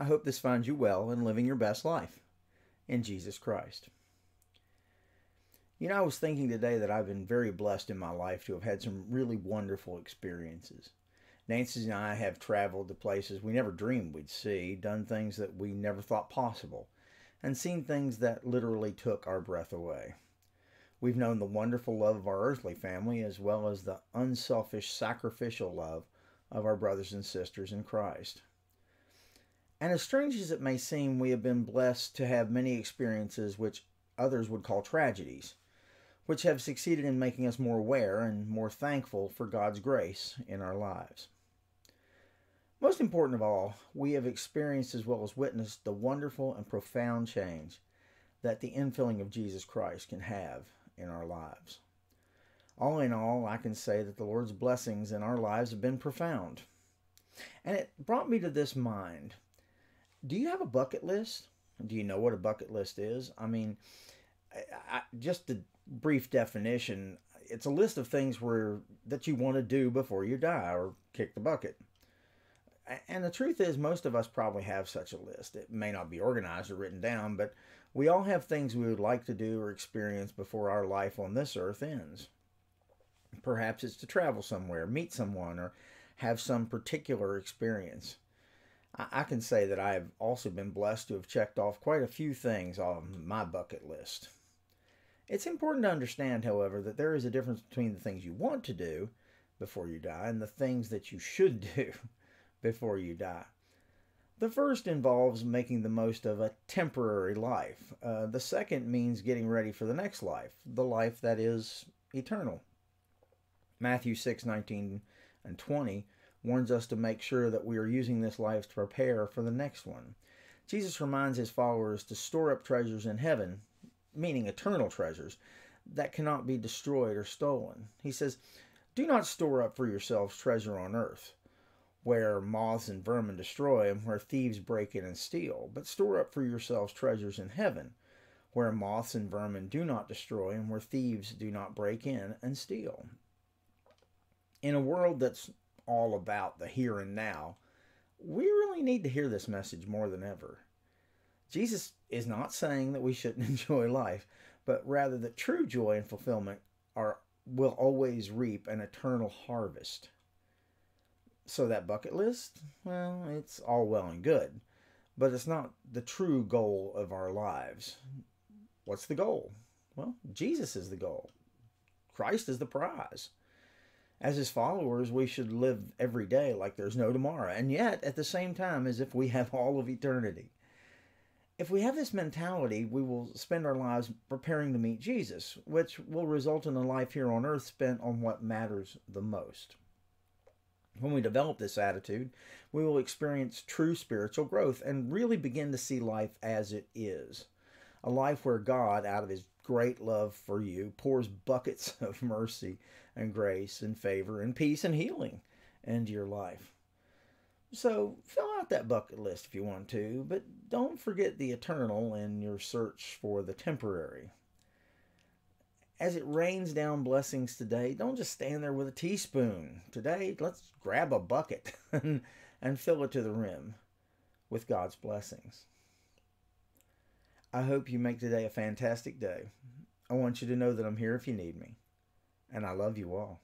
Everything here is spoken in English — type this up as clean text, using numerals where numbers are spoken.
I hope this finds you well and living your best life in Jesus Christ. I was thinking today that I've been very blessed in my life to have had some really wonderful experiences. Nancy and I have traveled to places we never dreamed we'd see, done things that we never thought possible, and seen things that literally took our breath away. We've known the wonderful love of our earthly family as well as the unselfish, sacrificial love of our brothers and sisters in Christ. And as strange as it may seem, we have been blessed to have many experiences which others would call tragedies, which have succeeded in making us more aware and more thankful for God's grace in our lives. Most important of all, we have experienced as well as witnessed the wonderful and profound change that the infilling of Jesus Christ can have in our lives. All in all, I can say that the Lord's blessings in our lives have been profound. And it brought me to this mind. Do you have a bucket list? Do you know what a bucket list is? Just a brief definition, it's a list of things that you want to do before you die or kick the bucket. And the truth is, most of us probably have such a list. It may not be organized or written down, but we all have things we would like to do or experience before our life on this earth ends. Perhaps it's to travel somewhere, meet someone, or have some particular experience. I can say that I have also been blessed to have checked off quite a few things on my bucket list. It's important to understand, however, that there is a difference between the things you want to do before you die and the things that you should do before you die. The first involves making the most of a temporary life. The second means getting ready for the next life, the life that is eternal. Matthew 6:19 and 20 warns us to make sure that we are using this life to prepare for the next one. Jesus reminds his followers to store up treasures in heaven, meaning eternal treasures, that cannot be destroyed or stolen. He says, "Do not store up for yourselves treasure on earth, where moths and vermin destroy and where thieves break in and steal, but store up for yourselves treasures in heaven, where moths and vermin do not destroy and where thieves do not break in and steal." In a world that's all about the here and now, we really need to hear this message more than ever. Jesus is not saying that we shouldn't enjoy life, but rather that true joy and fulfillment will always reap an eternal harvest. So that bucket list, well, it's all well and good, but it's not the true goal of our lives. What's the goal? Well, Jesus is the goal. Christ is the prize. As his followers, we should live every day like there's no tomorrow, and yet at the same time as if we have all of eternity. If we have this mentality, we will spend our lives preparing to meet Jesus, which will result in a life here on earth spent on what matters the most. When we develop this attitude, we will experience true spiritual growth and really begin to see life as it is. A life where God, out of his great love for you, pours buckets of mercy and grace and favor and peace and healing into your life. So fill out that bucket list if you want to, but don't forget the eternal in your search for the temporary. As it rains down blessings today, don't just stand there with a teaspoon. Today, let's grab a bucket and fill it to the rim with God's blessings. I hope you make today a fantastic day. I want you to know that I'm here if you need me, and I love you all.